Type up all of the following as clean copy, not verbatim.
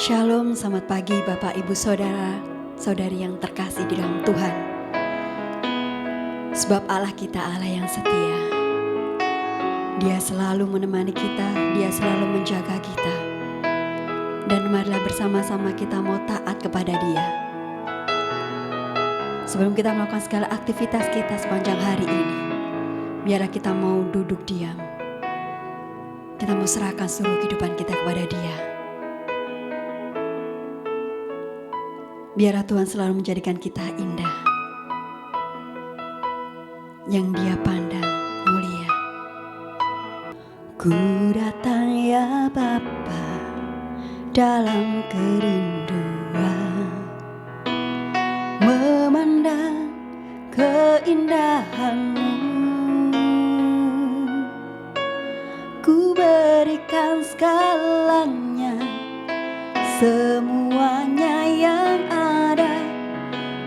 Shalom, selamat pagi Bapak Ibu Saudara, Saudari yang terkasih di dalam Tuhan. Sebab Allah kita Allah yang setia. Dia selalu menemani kita, Dia selalu menjaga kita. Dan marilah bersama-sama kita mau taat kepada Dia. Sebelum kita melakukan segala aktivitas kita sepanjang hari ini, biarlah kita mau duduk diam. Kita mau serahkan seluruh kehidupan kita kepada Dia. Biarlah Tuhan selalu menjadikan kita indah, yang Dia pandang mulia. Ku datang ya Bapa dalam kerinduan, memandang keindahan-Mu. Ku berikan segalanya, semuanya yang ada.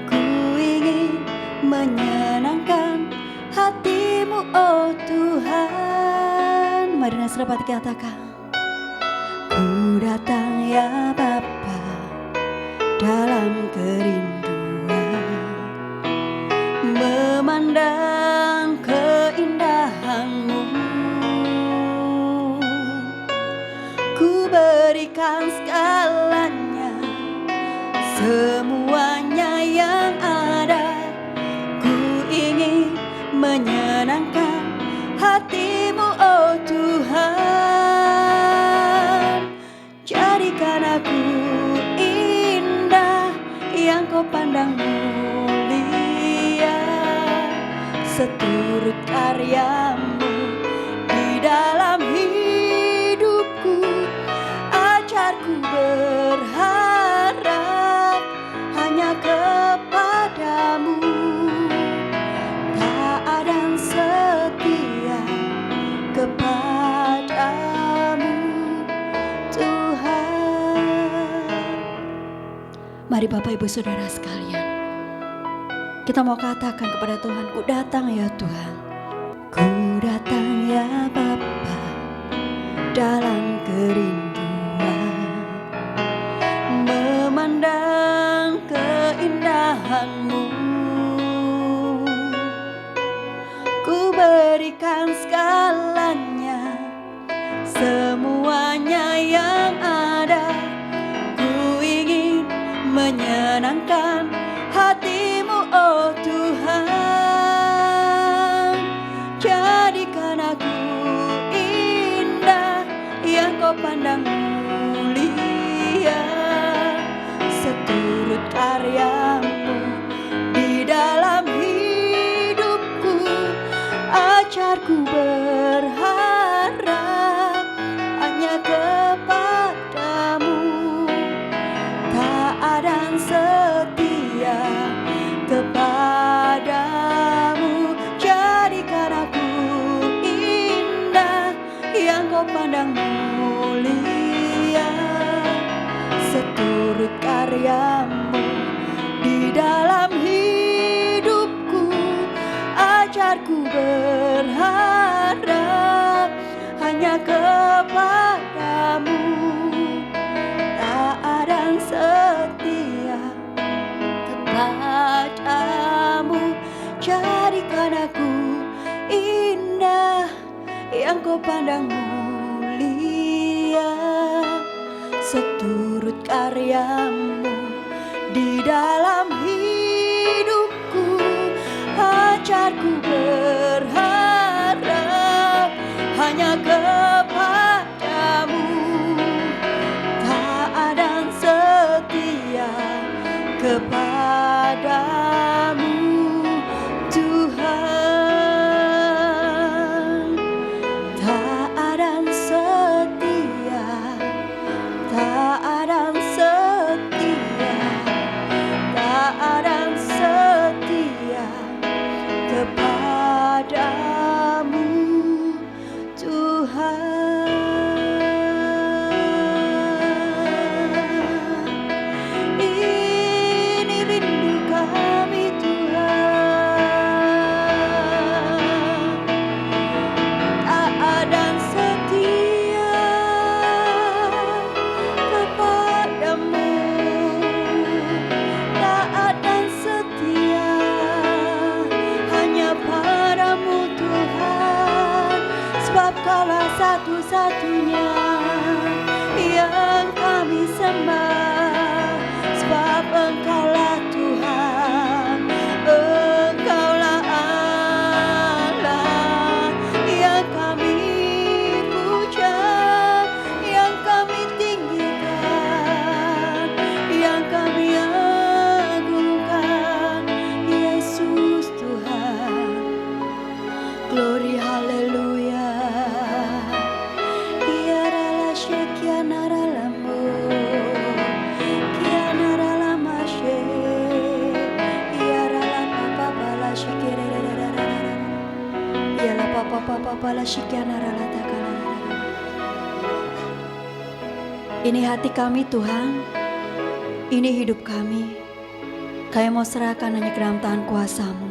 Ku ingin menyenangkan hati-Mu, oh Tuhan. Mari dapat dikatakan, ku datang ya Bapa dalam kerinduan, memandang keindahan-Mu. Ku berikan segalanya, semuanya yang ada. Ku ingin menyenangkan hati-Mu, oh Tuhan. Jadikan aku indah, yang Kau pandang mulia, seturut karya-Mu di dalam hidupku. Ajarku berharap hanya kepada-Mu, taat dan setia kepada-Mu, Tuhan. Mari Bapak Ibu Saudara sekalian, kita mau katakan kepada Tuhan, ku datang ya Tuhan. Ku datang ya Bapa dalam kerinduan, memandang keindahan-Mu. Ku berikan segalanya, semuanya yang ada. Ku ingin menyenangkan hati-Mu, oh Tuhan. Jadikan aku indah, yang Kau pandang mulia, seturut karya-Mu di dalam hidupku. Ajarku berharap hanya kepada-Mu, taat dan setia kepada-Mu. Jadikan aku indah, yang Kau pandang mulia, seturut karya-Mu di dalam hidupku. Ajarku berharap hanya kepada-Mu, taat dan setia kepada-Mu. Jadikan aku indah, yang Kau pandang mulia, seturut karya-Mu di dalam hidupku. Ajarku berharap hanya kepada-Mu, taat dan setia kepada-Mu, Tuhan. Taat dan setia, taat dan setia, taat pala shikiana ralata kalarara. Ini hati kami Tuhan, ini hidup kami. Kami mau serahkan hanya ke dalam tangan kuasa-Mu.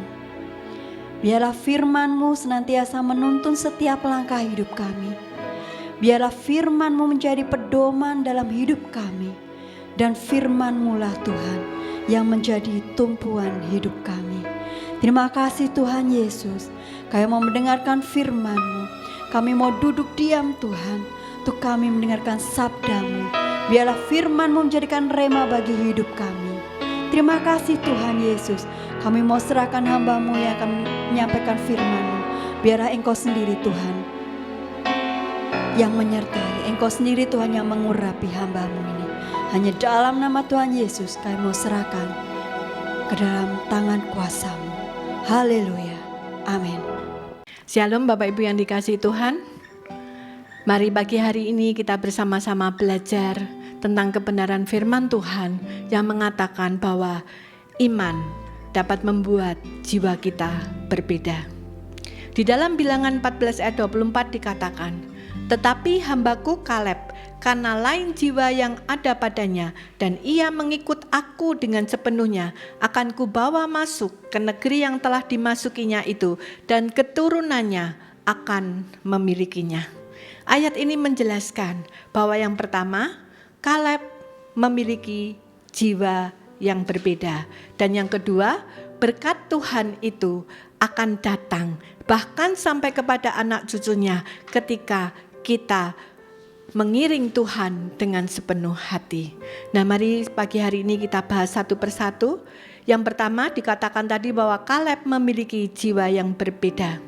Biarlah firman-Mu senantiasa menuntun setiap langkah hidup kami. Biarlah firman-Mu menjadi pedoman dalam hidup kami. Dan firman-Mu lah Tuhan yang menjadi tumpuan hidup kami. Terima kasih Tuhan Yesus. Kami mau mendengarkan firman-Mu. Kami mau duduk diam Tuhan, untuk kami mendengarkan sabda-Mu. Biarlah firman-Mu menjadikan rema bagi hidup kami. Terima kasih Tuhan Yesus. Kami mau serahkan hamba-Mu yang akan menyampaikan firman-Mu. Biarlah Engkau sendiri Tuhan yang menyertai. Engkau sendiri Tuhan yang mengurapi hamba-Mu ini. Hanya dalam nama Tuhan Yesus kami mau serahkan ke dalam tangan kuasa-Mu. Haleluya. Amin. Shalom Bapak Ibu yang dikasihi Tuhan. Mari pagi hari ini kita bersama-sama belajar tentang kebenaran firman Tuhan yang mengatakan bahwa iman dapat membuat jiwa kita berbeda. Di dalam Bilangan 14 ayat 24 dikatakan, tetapi hambaku Kaleb, karena lain jiwa yang ada padanya, dan ia mengikut aku dengan sepenuhnya, akan kubawa masuk ke negeri yang telah dimasukinya itu, dan keturunannya akan memilikinya. Ayat ini menjelaskan bahwa yang pertama, Kaleb memiliki jiwa yang berbeda. Dan yang kedua, berkat Tuhan itu akan datang bahkan sampai kepada anak cucunya ketika kita mengiring Tuhan dengan sepenuh hati. Nah, mari pagi hari ini kita bahas satu persatu. Yang pertama dikatakan tadi bahwa Kaleb memiliki jiwa yang berbeda.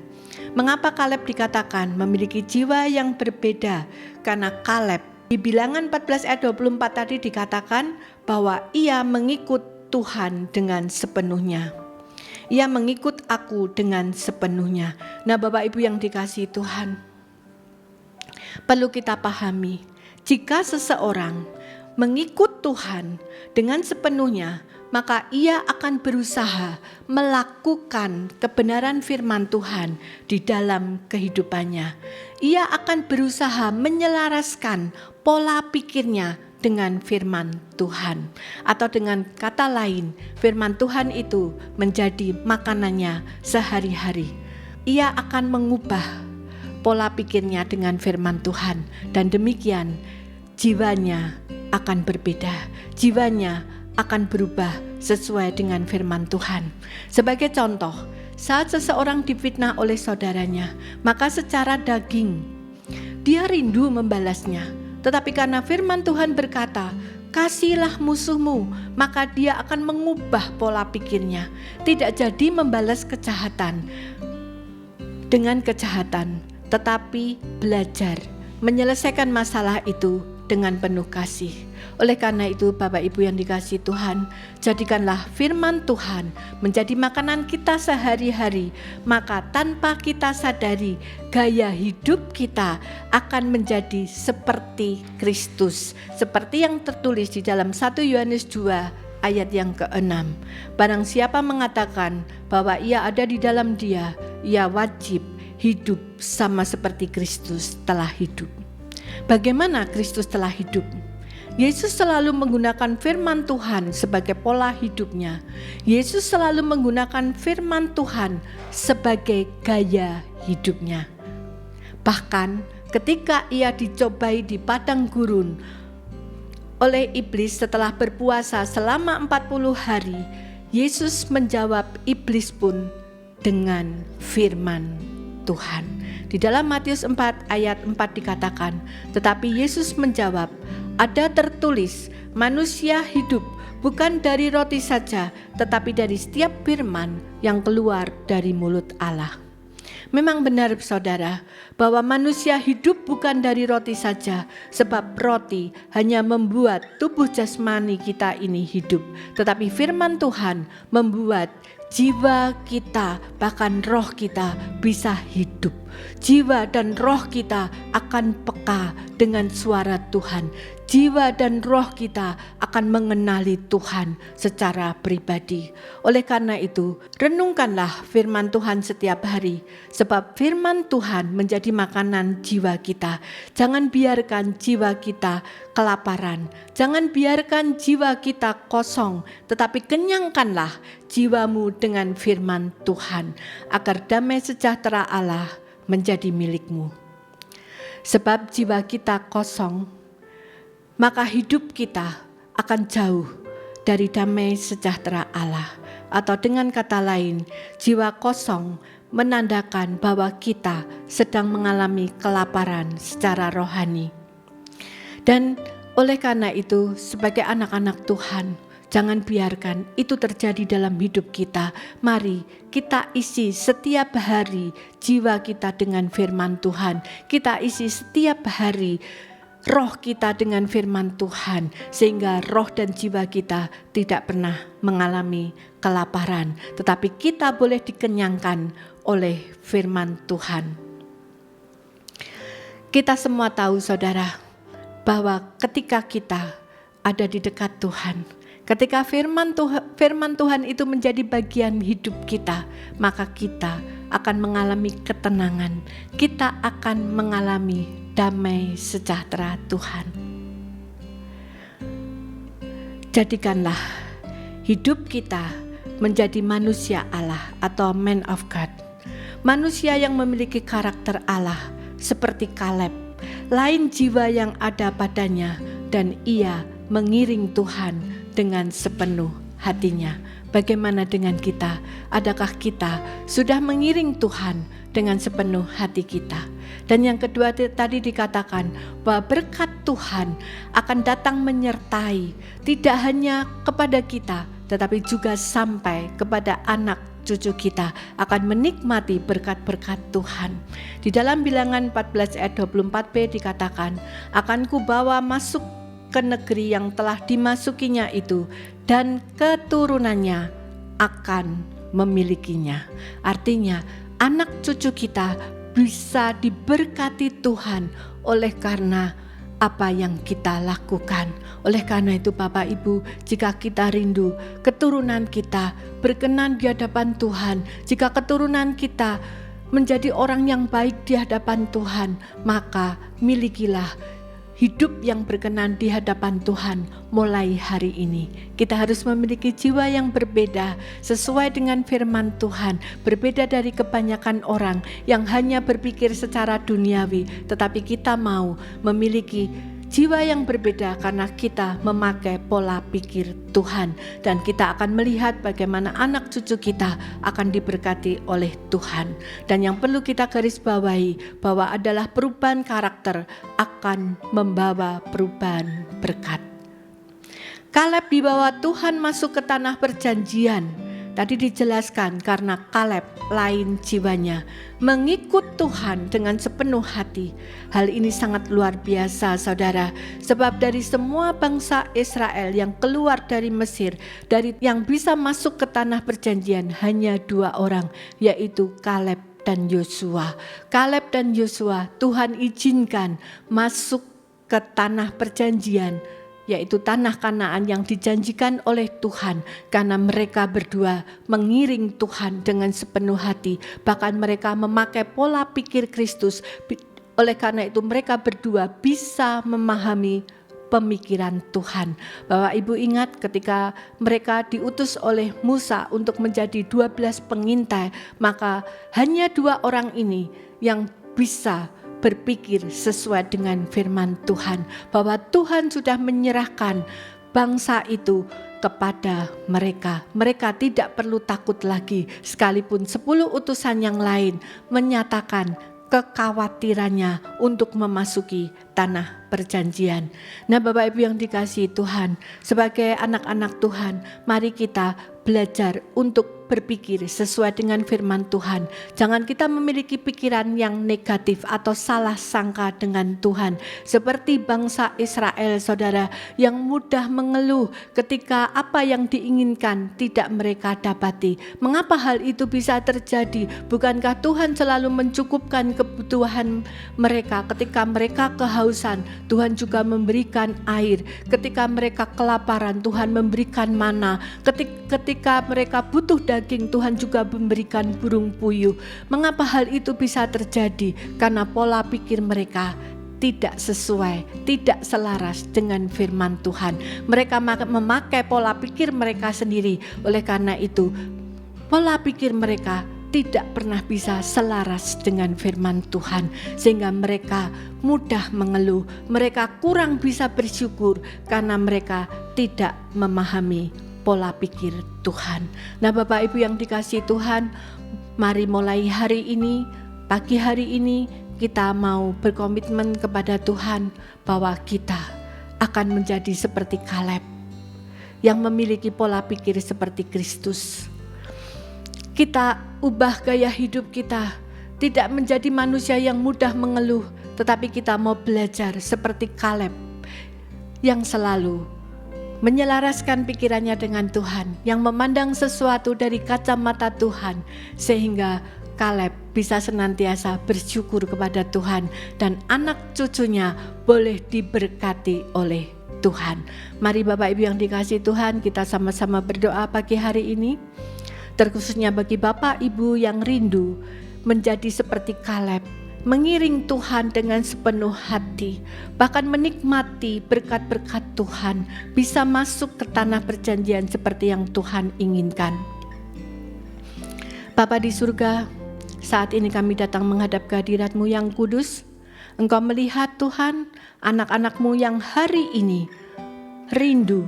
Mengapa Kaleb dikatakan memiliki jiwa yang berbeda? Karena Kaleb di Bilangan 14 ayat 24 tadi dikatakan bahwa ia mengikut Tuhan dengan sepenuhnya. Ia mengikut aku dengan sepenuhnya. Nah, Bapak Ibu yang dikasihi Tuhan, perlu kita pahami, jika seseorang mengikut Tuhan dengan sepenuhnya, maka ia akan berusaha melakukan kebenaran firman Tuhan di dalam kehidupannya. Ia akan berusaha menyelaraskan pola pikirnya dengan firman Tuhan. Atau dengan kata lain, firman Tuhan itu menjadi makanannya sehari-hari. Ia akan mengubah pola pikirnya dengan firman Tuhan, dan demikian jiwanya akan berbeda. Jiwanya akan berubah sesuai dengan firman Tuhan. Sebagai contoh, saat seseorang difitnah oleh saudaranya, maka secara daging dia rindu membalasnya. Tetapi karena firman Tuhan berkata, kasihilah musuhmu, maka dia akan mengubah pola pikirnya. Tidak jadi membalas kejahatan dengan kejahatan, tetapi belajar menyelesaikan masalah itu dengan penuh kasih. Oleh karena itu Bapak Ibu yang dikasihi Tuhan, jadikanlah firman Tuhan menjadi makanan kita sehari-hari. Maka tanpa kita sadari, gaya hidup kita akan menjadi seperti Kristus. Seperti yang tertulis di dalam 1 Yohanes 2 ayat yang ke-6. Barang siapa mengatakan bahwa ia ada di dalam Dia, ia wajib hidup sama seperti Kristus telah hidup. Bagaimana Kristus telah hidup? Yesus selalu menggunakan firman Tuhan sebagai pola hidupnya. Yesus selalu menggunakan firman Tuhan sebagai gaya hidupnya. Bahkan ketika ia dicobai di padang gurun oleh iblis setelah berpuasa selama 40 hari, Yesus menjawab iblis pun dengan firman Tuhan. Di dalam Matius 4 ayat 4 dikatakan, tetapi Yesus menjawab, ada tertulis, manusia hidup bukan dari roti saja, tetapi dari setiap firman yang keluar dari mulut Allah. Memang benar saudara, bahwa manusia hidup bukan dari roti saja, sebab roti hanya membuat tubuh jasmani kita ini hidup. Tetapi firman Tuhan membuat jiwa kita, bahkan roh kita bisa hidup. Jiwa dan roh kita akan peka dengan suara Tuhan. Jiwa dan roh kita akan mengenali Tuhan secara pribadi. Oleh karena itu, renungkanlah firman Tuhan setiap hari, sebab firman Tuhan menjadi makanan jiwa kita. Jangan biarkan jiwa kita kelaparan, jangan biarkan jiwa kita kosong, tetapi kenyangkanlah jiwamu dengan firman Tuhan, agar damai sejahtera Allah menjadi milikmu. Sebab jiwa kita kosong, maka hidup kita akan jauh dari damai sejahtera Allah. Atau dengan kata lain, jiwa kosong menandakan bahwa kita sedang mengalami kelaparan secara rohani. Dan oleh karena itu, sebagai anak-anak Tuhan, jangan biarkan itu terjadi dalam hidup kita. Mari kita isi setiap hari jiwa kita dengan firman Tuhan. Kita isi setiap hari roh kita dengan firman Tuhan, sehingga roh dan jiwa kita tidak pernah mengalami kelaparan, tetapi kita boleh dikenyangkan oleh firman Tuhan. Kita semua tahu, saudara, bahwa ketika kita ada di dekat Tuhan, ketika firman Tuhan itu menjadi bagian hidup kita, maka kita akan mengalami ketenangan, kita akan mengalami damai sejahtera Tuhan. Jadikanlah hidup kita menjadi manusia Allah atau man of God, manusia yang memiliki karakter Allah seperti Kaleb. Lain jiwa yang ada padanya, dan ia mengiring Tuhan dengan sepenuh hatinya. Bagaimana dengan kita? Adakah kita sudah mengiring Tuhan dengan sepenuh hati kita? Dan yang kedua tadi dikatakan bahwa berkat Tuhan akan datang menyertai tidak hanya kepada kita, tetapi juga sampai kepada anak cucu kita akan menikmati berkat-berkat Tuhan. Di dalam Bilangan 14 ayat 24b dikatakan, akan kubawa masuk ke negeri yang telah dimasukinya itu, dan keturunannya akan memilikinya. Artinya anak cucu kita bisa diberkati Tuhan oleh karena apa yang kita lakukan. Oleh karena itu Bapak Ibu, jika kita rindu keturunan kita berkenan di hadapan Tuhan, jika keturunan kita menjadi orang yang baik di hadapan Tuhan, maka milikilah hidup yang berkenan di hadapan Tuhan mulai hari ini. Kita harus memiliki jiwa yang berbeda sesuai dengan firman Tuhan, berbeda dari kebanyakan orang yang hanya berpikir secara duniawi, tetapi kita mau memiliki jiwa yang berbeda karena kita memakai pola pikir Tuhan, dan kita akan melihat bagaimana anak cucu kita akan diberkati oleh Tuhan. Dan yang perlu kita garis bawahi bahwa adalah perubahan karakter akan membawa perubahan berkat. Kaleb dibawa Tuhan masuk ke tanah perjanjian. Tadi dijelaskan karena Kaleb lain jiwanya, mengikut Tuhan dengan sepenuh hati. Hal ini sangat luar biasa saudara, sebab dari semua bangsa Israel yang keluar dari Mesir, dari yang bisa masuk ke tanah perjanjian hanya 2 orang, yaitu Kaleb dan Yosua. Kaleb dan Yosua Tuhan izinkan masuk ke tanah perjanjian, yaitu tanah Kanaan yang dijanjikan oleh Tuhan, karena mereka berdua mengiring Tuhan dengan sepenuh hati. Bahkan mereka memakai pola pikir Kristus. Oleh karena itu mereka berdua bisa memahami pemikiran Tuhan. Bapak Ibu ingat ketika mereka diutus oleh Musa untuk menjadi 12 pengintai, maka hanya 2 orang ini yang bisa berpikir sesuai dengan firman Tuhan, bahwa Tuhan sudah menyerahkan bangsa itu kepada mereka. Mereka tidak perlu takut lagi, sekalipun 10 utusan yang lain menyatakan kekhawatirannya untuk memasuki tanah perjanjian. Nah Bapak Ibu yang dikasihi Tuhan, sebagai anak-anak Tuhan, mari kita belajar untuk berpikir sesuai dengan firman Tuhan. Jangan kita memiliki pikiran yang negatif atau salah sangka dengan Tuhan. Seperti bangsa Israel, saudara, yang mudah mengeluh ketika apa yang diinginkan tidak mereka dapati. Mengapa hal itu bisa terjadi? Bukankah Tuhan selalu mencukupkan kebutuhan mereka? Ketika mereka kehausan, Tuhan juga memberikan air. Ketika mereka kelaparan, Tuhan memberikan mana. Ketika mereka butuh daging, Tuhan juga memberikan burung puyuh. Mengapa hal itu bisa terjadi? Karena pola pikir mereka tidak sesuai, tidak selaras dengan firman Tuhan. Mereka memakai pola pikir mereka sendiri. Oleh karena itu, pola pikir mereka tidak pernah bisa selaras dengan firman Tuhan, sehingga mereka mudah mengeluh. Mereka kurang bisa bersyukur karena mereka tidak memahami pola pikir Tuhan. Nah, Bapak Ibu yang dikasihi Tuhan, mari mulai hari ini, pagi hari ini, kita mau berkomitmen kepada Tuhan bahwa kita akan menjadi seperti Kaleb yang memiliki pola pikir seperti Kristus. Kita ubah gaya hidup kita, tidak menjadi manusia yang mudah mengeluh, tetapi kita mau belajar seperti Kaleb yang selalu menyelaraskan pikirannya dengan Tuhan, yang memandang sesuatu dari kacamata Tuhan, sehingga Kaleb bisa senantiasa bersyukur kepada Tuhan dan anak cucunya boleh diberkati oleh Tuhan. Mari Bapak Ibu yang dikasihi Tuhan, kita sama-sama berdoa pagi hari ini, terkhususnya bagi Bapak Ibu yang rindu menjadi seperti Kaleb, mengiring Tuhan dengan sepenuh hati, bahkan menikmati berkat-berkat Tuhan, bisa masuk ke tanah perjanjian seperti yang Tuhan inginkan. Bapa di surga, saat ini kami datang menghadap kehadirat-Mu yang kudus. Engkau melihat Tuhan, anak-anak-Mu yang hari ini rindu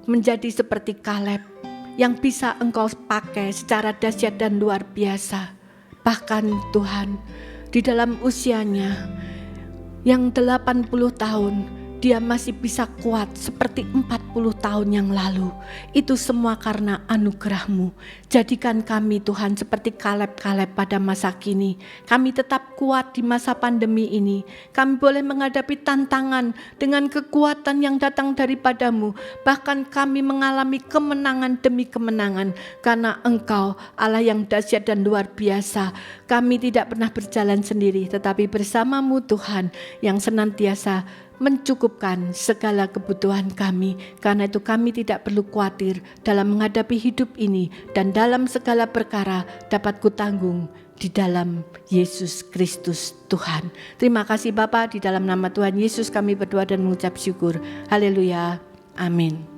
menjadi seperti Kaleb, yang bisa Engkau pakai secara dahsyat dan luar biasa. Bahkan Tuhan, di dalam usianya yang 80 tahun, dia masih bisa kuat seperti 40 tahun yang lalu. Itu semua karena anugerah-Mu. Jadikan kami Tuhan seperti Kaleb-Kaleb pada masa kini. Kami tetap kuat di masa pandemi ini. Kami boleh menghadapi tantangan dengan kekuatan yang datang daripada-Mu. Bahkan kami mengalami kemenangan demi kemenangan karena Engkau Allah yang dahsyat dan luar biasa. Kami tidak pernah berjalan sendiri, tetapi bersama-Mu Tuhan yang senantiasa mencukupkan segala kebutuhan kami. Karena itu kami tidak perlu khawatir dalam menghadapi hidup ini, dan dalam segala perkara dapat kutanggung di dalam Yesus Kristus Tuhan. Terima kasih Bapa, di dalam nama Tuhan Yesus kami berdoa dan mengucap syukur. Haleluya. Amin.